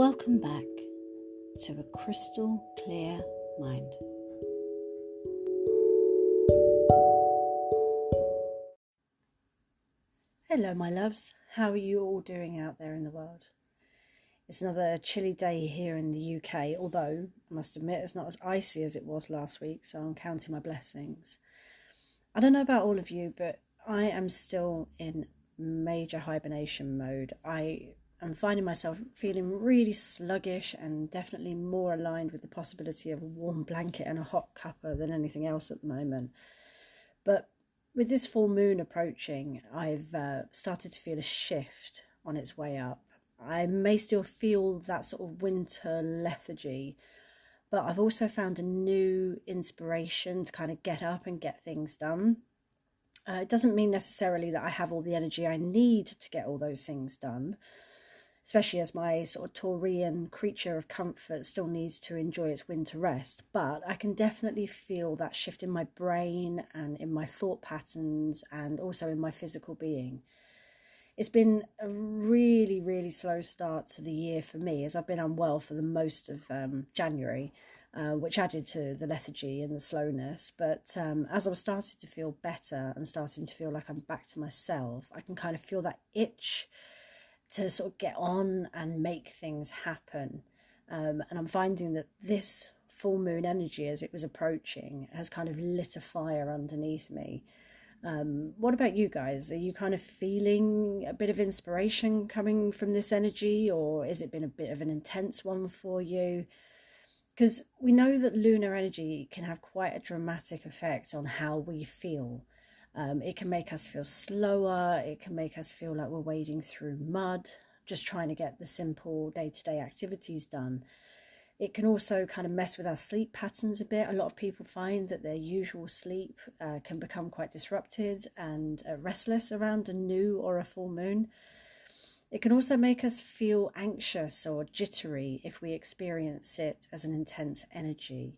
Welcome back to a crystal clear mind. Hello, my loves. How are you all doing out there in the world? It's another chilly day here in the UK, although I must admit it's not as icy as it was last week, so I'm counting my blessings. I don't know about all of you, but I am still in major hibernation mode. I'm finding myself feeling really sluggish and definitely more aligned with the possibility of a warm blanket and a hot cuppa than anything else at the moment. But with this full moon approaching, I've started to feel a shift on its way up. I may still feel that sort of winter lethargy, but I've also found a new inspiration to kind of get up and get things done. It doesn't mean necessarily that I have all the energy I need to get all those things done, especially as my sort of Taurian creature of comfort still needs to enjoy its winter rest. But I can definitely feel that shift in my brain and in my thought patterns and also in my physical being. It's been a really, really slow start to the year for me, as I've been unwell for the most of January, which added to the lethargy and the slowness. But as I've started to feel better and starting to feel like I'm back to myself, I can kind of feel that itch to sort of get on and make things happen. And I'm finding that this full moon energy, as it was approaching, has kind of lit a fire underneath me. What about you guys? Are you kind of feeling a bit of inspiration coming from this energy, or has it been a bit of an intense one for you? Because we know that lunar energy can have quite a dramatic effect on how we feel. It can make us feel slower. It can make us feel like we're wading through mud, just trying to get the simple day-to-day activities done. It can also kind of mess with our sleep patterns a bit. A lot of people find that their usual sleep can become quite disrupted and restless around a new or a full moon. It can also make us feel anxious or jittery if we experience it as an intense energy.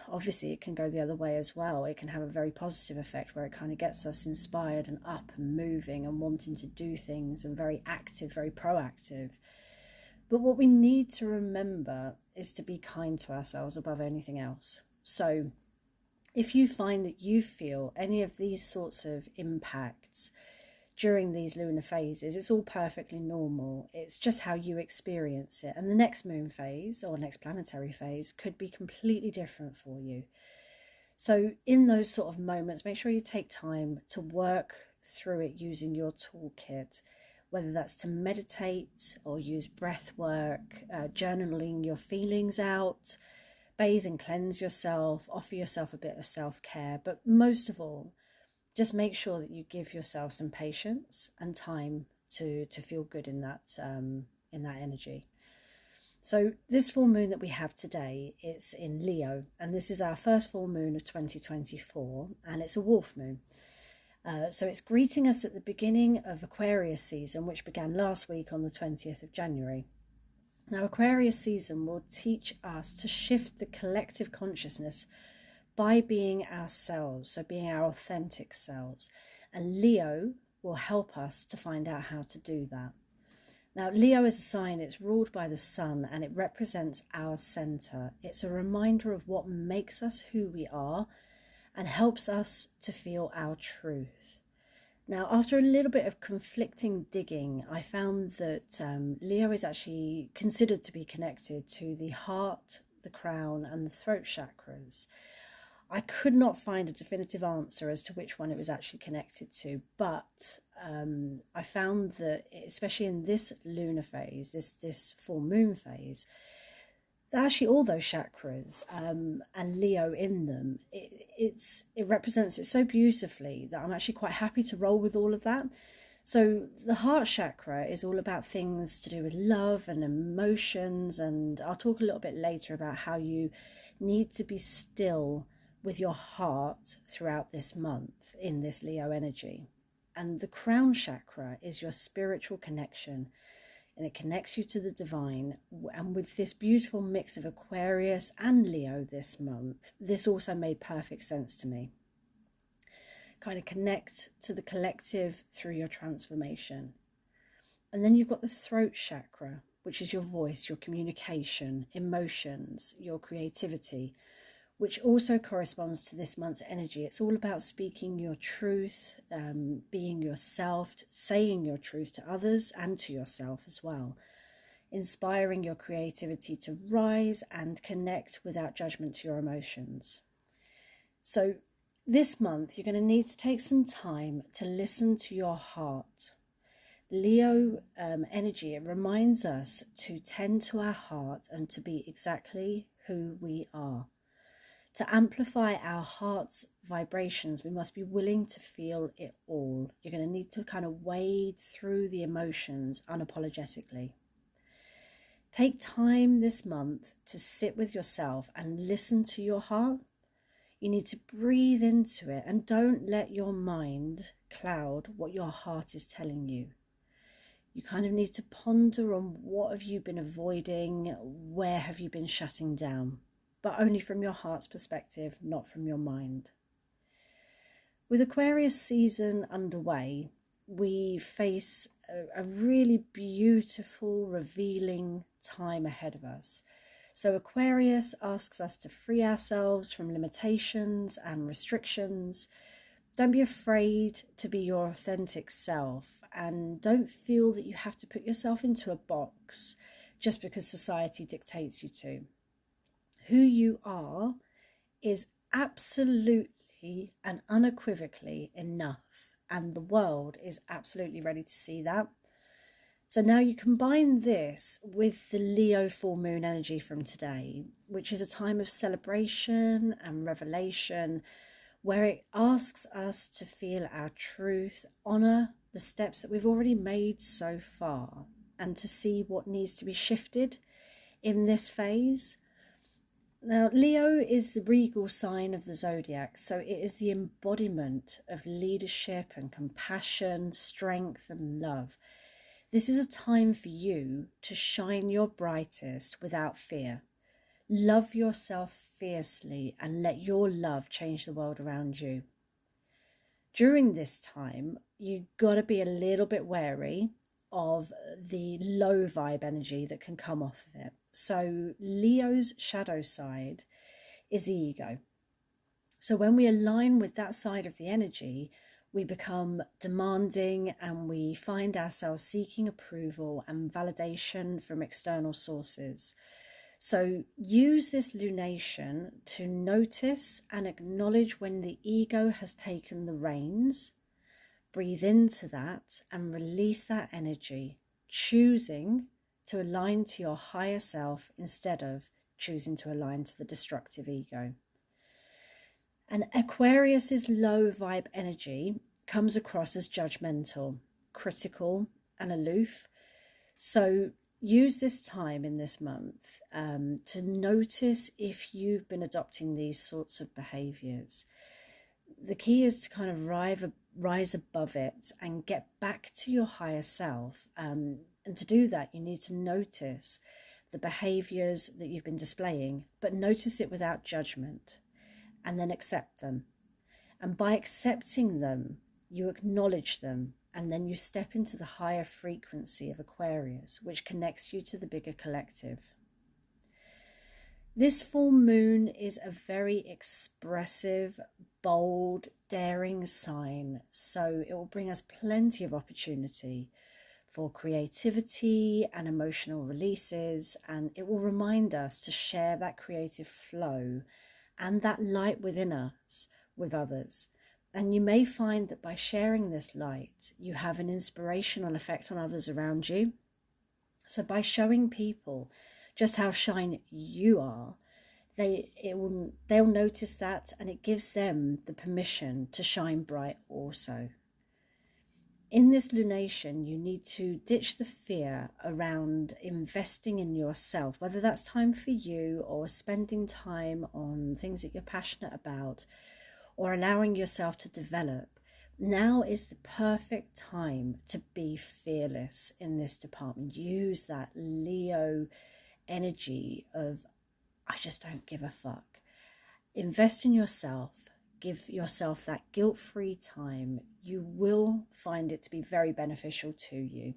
Obviously it can go the other way as well. It can have a very positive effect where it kind of gets us inspired and up and moving and wanting to do things and very active, very proactive. But what we need to remember is to be kind to ourselves above anything else. So if you find that you feel any of these sorts of impacts during these lunar phases, it's all perfectly normal. It's just how you experience it. And the next moon phase or next planetary phase could be completely different for you. So in those sort of moments, make sure you take time to work through it using your toolkit, whether that's to meditate or use breath work, journaling your feelings out, bathe and cleanse yourself, offer yourself a bit of self-care. But most of all, just make sure that you give yourself some patience and time to feel good in that energy. So this full moon that we have today, it's in Leo, and this is our first full moon of 2024, and it's a wolf moon. So it's greeting us at the beginning of Aquarius season, which began last week on the 20th of January. Now, Aquarius season will teach us to shift the collective consciousness by being ourselves, so being our authentic selves. And Leo will help us to find out how to do that. Now, Leo is a sign, it's ruled by the sun, and it represents our center. It's a reminder of what makes us who we are and helps us to feel our truth. Now, after a little bit of conflicting digging, I found that Leo is actually considered to be connected to the heart, the crown, and the throat chakras. I could not find a definitive answer as to which one it was actually connected to, but I found that, especially in this lunar phase, this full moon phase, that actually all those chakras and Leo in them, it represents it so beautifully that I'm actually quite happy to roll with all of that. So the heart chakra is all about things to do with love and emotions, and I'll talk a little bit later about how you need to be still with your heart throughout this month in this Leo energy. And the crown chakra is your spiritual connection, and it connects you to the divine. And with this beautiful mix of Aquarius and Leo this month, this also made perfect sense to me. Kind of connect to the collective through your transformation. And then you've got the throat chakra, which is your voice, your communication, emotions, your creativity, which also corresponds to this month's energy. It's all about speaking your truth, being yourself, saying your truth to others and to yourself as well, inspiring your creativity to rise and connect without judgment to your emotions. So this month, you're going to need to take some time to listen to your heart. Leo energy, it reminds us to tend to our heart and to be exactly who we are. To amplify our heart's vibrations, we must be willing to feel it all. You're going to need to kind of wade through the emotions unapologetically. Take time this month to sit with yourself and listen to your heart. You need to breathe into it and don't let your mind cloud what your heart is telling you. You kind of need to ponder on what have you been avoiding, where have you been shutting down, but only from your heart's perspective, not from your mind. With Aquarius season underway, we face a really beautiful, revealing time ahead of us. So Aquarius asks us to free ourselves from limitations and restrictions. Don't be afraid to be your authentic self, and don't feel that you have to put yourself into a box just because society dictates you to. Who you are is absolutely and unequivocally enough, and the world is absolutely ready to see that. So now you combine this with the Leo full moon energy from today, which is a time of celebration and revelation, where it asks us to feel our truth, honor the steps that we've already made so far, and to see what needs to be shifted in this phase. Now, Leo is the regal sign of the zodiac, so it is the embodiment of leadership and compassion, strength and love. This is a time for you to shine your brightest without fear. Love yourself fiercely and let your love change the world around you. During this time, you got to be a little bit wary of the low vibe energy that can come off of it. So Leo's shadow side is the ego. So when we align with that side of the energy, we become demanding and we find ourselves seeking approval and validation from external sources. So use this lunation to notice and acknowledge when the ego has taken the reins. Breathe into that and release that energy, choosing to align to your higher self instead of choosing to align to the destructive ego. And Aquarius's low vibe energy comes across as judgmental, critical and aloof. So use this time in this month to notice if you've been adopting these sorts of behaviors. The key is to kind of rise above it and get back to your higher self. And to do that, you need to notice the behaviors that you've been displaying, but notice it without judgment, and then accept them. And by accepting them, you acknowledge them, and then you step into the higher frequency of Aquarius, which connects you to the bigger collective. This full moon is a very expressive, bold, daring sign, so it will bring us plenty of opportunity for creativity and emotional releases, and it will remind us to share that creative flow and that light within us with others. And you may find that by sharing this light, you have an inspirational effect on others around you. So by showing people just how shine you are, they'll notice that, and it gives them the permission to shine bright also. In this lunation, you need to ditch the fear around investing in yourself, whether that's time for you or spending time on things that you're passionate about or allowing yourself to develop. Now is the perfect time to be fearless in this department. Use that Leo energy of, I just don't give a fuck. Invest in yourself. Give yourself that guilt-free time. You will find it to be very beneficial to you.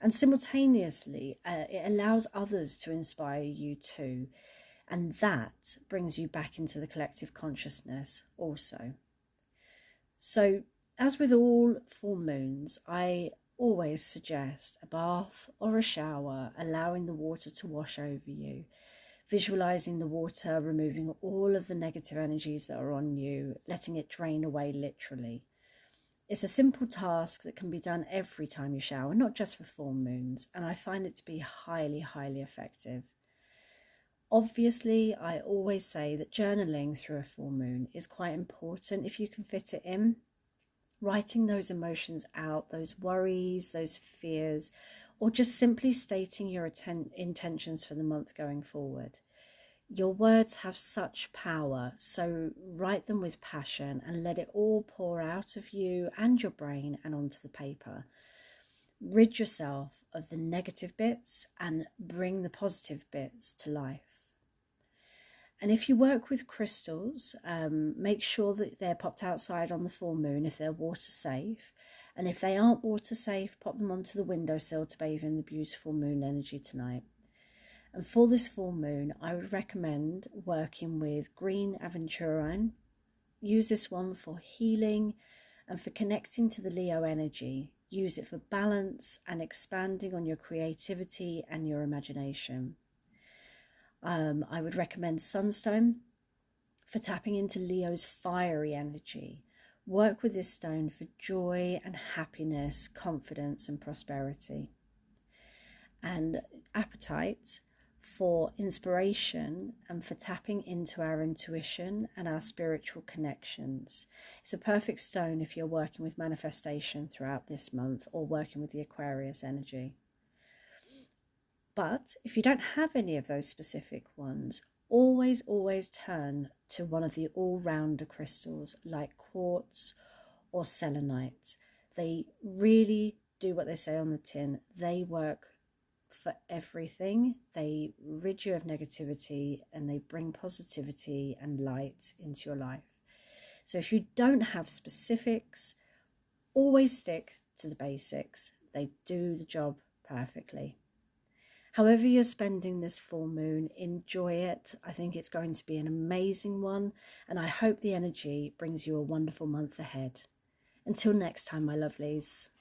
And simultaneously, it allows others to inspire you too. And that brings you back into the collective consciousness also. So, as with all full moons, I always suggest a bath or a shower, allowing the water to wash over you, visualizing the water removing all of the negative energies that are on you, letting it drain away literally. It's a simple task that can be done every time you shower, not just for full moons, and I find it to be highly, highly effective. Obviously, I always say that journaling through a full moon is quite important if you can fit it in. Writing those emotions out, those worries, those fears, or just simply stating your intentions for the month going forward. Your words have such power, so write them with passion and let it all pour out of you and your brain and onto the paper. Rid yourself of the negative bits and bring the positive bits to life. And if you work with crystals, make sure that they're popped outside on the full moon if they're water safe. And if they aren't water safe, pop them onto the windowsill to bathe in the beautiful moon energy tonight. And for this full moon, I would recommend working with green aventurine. Use this one for healing and for connecting to the Leo energy. Use it for balance and expanding on your creativity and your imagination. I would recommend sunstone for tapping into Leo's fiery energy. Work with this stone for joy and happiness, confidence and prosperity. And apatite for inspiration and for tapping into our intuition and our spiritual connections. It's a perfect stone if you're working with manifestation throughout this month or working with the Aquarius energy. But if you don't have any of those specific ones, always turn to one of the all-rounder crystals like quartz or selenite. They really do what they say on the tin. They work for everything. They rid you of negativity and they bring positivity and light into your life. So if you don't have specifics, always stick to the basics. They do the job perfectly. However you're spending this full moon, enjoy it. I think it's going to be an amazing one, and I hope the energy brings you a wonderful month ahead. Until next time, my lovelies.